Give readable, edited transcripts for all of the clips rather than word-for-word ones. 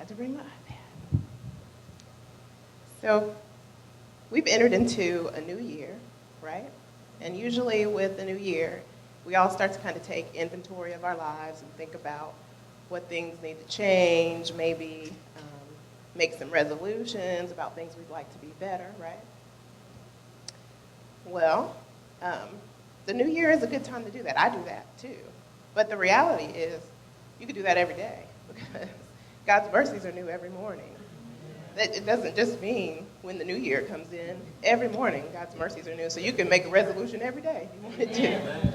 had to bring my iPad. So we've entered into a new year, right? And usually with the new year, we all start to kind of take inventory of our lives and think about what things need to change, maybe make some resolutions about things we'd like to be better, right? Well, the new year is a good time to do that. I do that too. But the reality is you can do that every day because God's mercies are new every morning. It doesn't just mean when the new year comes in. Every morning, God's mercies are new. So you can make a resolution every day if you wanted to.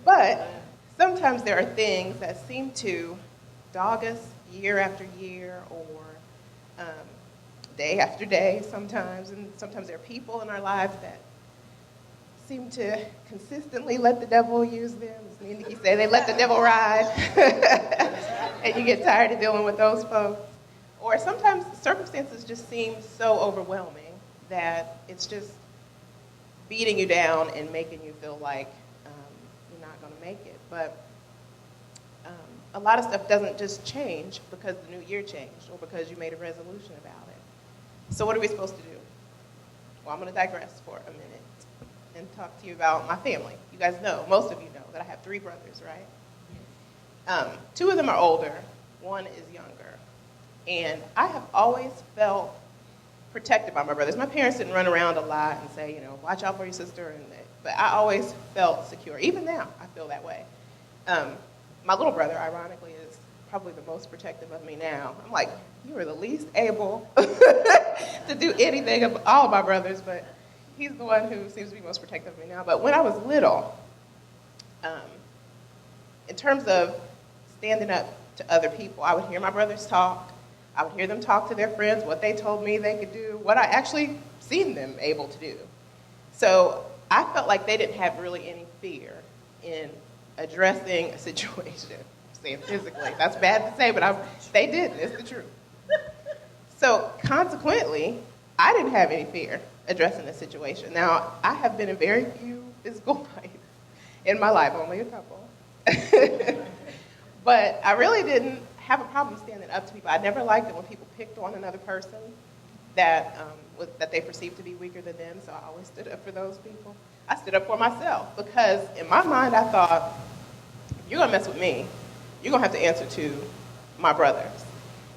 But sometimes there are things that seem to dog us year after year or day after day sometimes. And sometimes there are people in our lives that seem to consistently let the devil use them. As me and Nikki say, they let the devil ride. And you get tired of dealing with those folks. Or sometimes the circumstances just seem so overwhelming that it's just beating you down and making you feel like you're not going to make it. But a lot of stuff doesn't just change because the new year changed or because you made a resolution about it. So what are we supposed to do? Well, I'm going to digress for a minute and talk to you about my family. You guys know, most of you know, that I have 3 brothers, right? 2 of them are older, 1 is younger. And I have always felt protected by my brothers. My parents didn't run around a lot and say, watch out for your sister. But I always felt secure. Even now, I feel that way. My little brother, ironically, is probably the most protective of me now. I'm like, you are the least able to do anything of all of my brothers, but he's the one who seems to be most protective of me now. But when I was little, in terms of standing up to other people, I would hear my brothers talk. I would hear them talk to their friends, what they told me they could do, what I actually seen them able to do. So I felt like they didn't have really any fear in addressing a situation. I'm saying physically. That's bad to say, but they didn't. It's the truth. So consequently, I didn't have any fear addressing the situation. Now, I have been in very few physical fights in my life, only a couple. But I really didn't have a problem standing up to people. I never liked it when people picked on another person that they perceived to be weaker than them, so I always stood up for those people. I stood up for myself because in my mind I thought, if you're going to mess with me, you're going to have to answer to my brothers.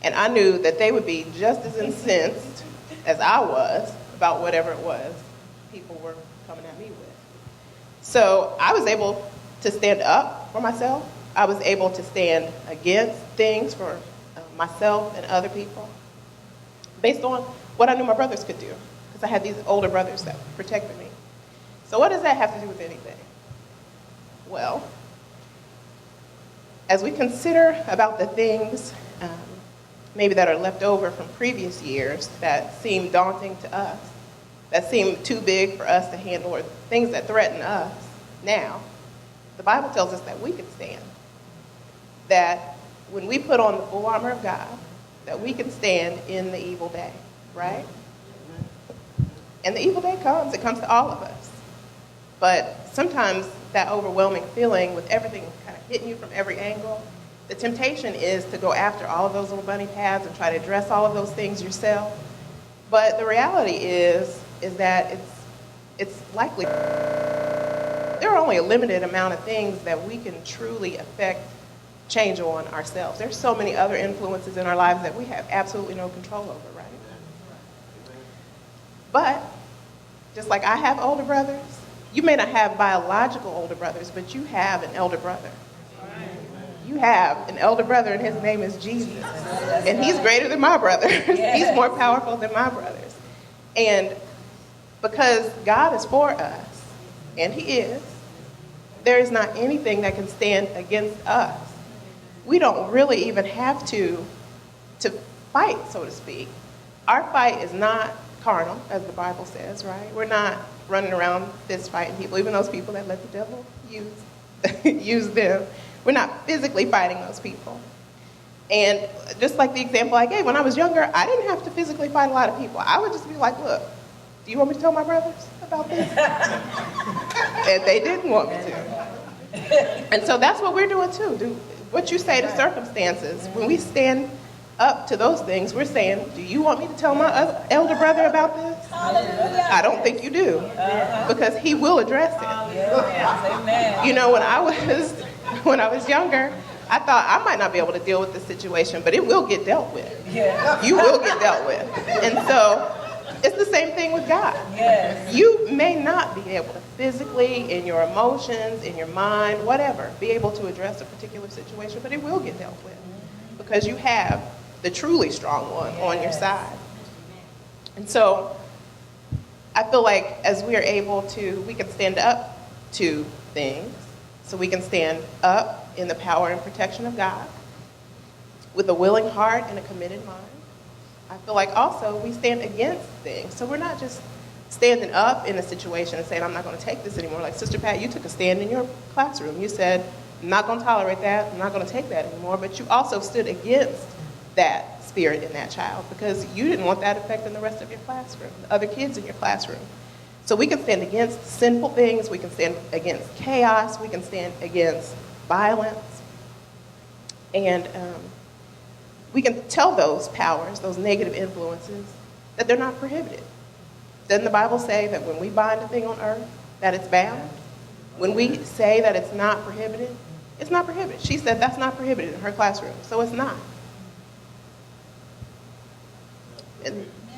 And I knew that they would be just as incensed as I was about whatever it was people were coming at me with. So I was able to stand up for myself. I was able to stand against things for myself and other people based on what I knew my brothers could do, because I had these older brothers that protected me. So what does that have to do with anything? Well, as we consider about the things maybe that are left over from previous years that seem daunting to us, that seem too big for us to handle, or things that threaten us now, the Bible tells us that we can stand. That when we put on the full armor of God, that we can stand in the evil day, right? And the evil day comes. It comes to all of us. But sometimes that overwhelming feeling with everything kind of hitting you from every angle, the temptation is to go after all of those little bunny paths and try to address all of those things yourself. But the reality is that it's likely there are only a limited amount of things that we can truly affect change on ourselves. There's so many other influences in our lives that we have absolutely no control over, right? But just like I have older brothers, you may not have biological older brothers, but you have an elder brother. You have an elder brother, and his name is Jesus. And he's greater than my brothers. He's more powerful than my brothers. And because God is for us, and he is, there is not anything that can stand against us. We don't really even have to fight, so to speak. Our fight is not carnal, as the Bible says, right? We're not running around fist fighting people, even those people that let the devil use them. We're not physically fighting those people. And just like the example I gave, when I was younger, I didn't have to physically fight a lot of people. I would just be like, look, do you want me to tell my brothers about this? And they didn't want me to. And so that's what we're doing too. What you say to circumstances, when we stand up to those things, we're saying, do you want me to tell my elder brother about this? I don't think you do, because he will address it. Yes. You know, when I was younger, I thought I might not be able to deal with this situation, but it will get dealt with. Yes. You will get dealt with. And so it's the same thing with God. Yes. You may not be able to physically, in your emotions, in your mind, whatever, be able to address a particular situation, but it will get dealt with because you have the truly strong one on your side. And so I feel like as we are able to, we can stand up to things. So we can stand up in the power and protection of God with a willing heart and a committed mind. I feel like also we stand against things. So we're not just standing up in a situation and saying, I'm not going to take this anymore. Like Sister Pat, you took a stand in your classroom. You said, I'm not going to tolerate that. I'm not going to take that anymore. But you also stood against that spirit in that child because you didn't want that affecting the rest of your classroom, the other kids in your classroom. So we can stand against sinful things. We can stand against chaos. We can stand against violence. And we can tell those powers, those negative influences, that they're not prohibited. Doesn't the Bible say that when we bind a thing on earth, that it's bound? When we say that it's not prohibited, it's not prohibited. She said that's not prohibited in her classroom, so it's not.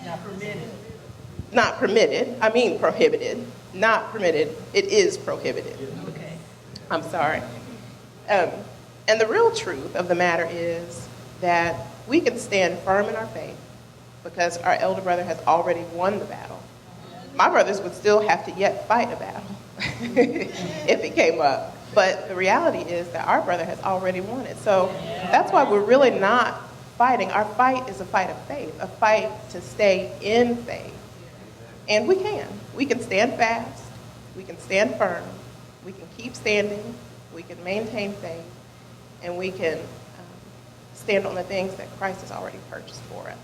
Not permitted. Not permitted. I mean prohibited. Not permitted. It is prohibited. Okay. I'm sorry. And the real truth of the matter is that we can stand firm in our faith because our elder brother has already won the battle. My brothers would still have to yet fight a battle if it came up. But the reality is that our brother has already won it. So that's why we're really not fighting. Our fight is a fight of faith, a fight to stay in faith. And we can. We can stand fast. We can stand firm. We can keep standing. We can maintain faith. And we can stand on the things that Christ has already purchased for us.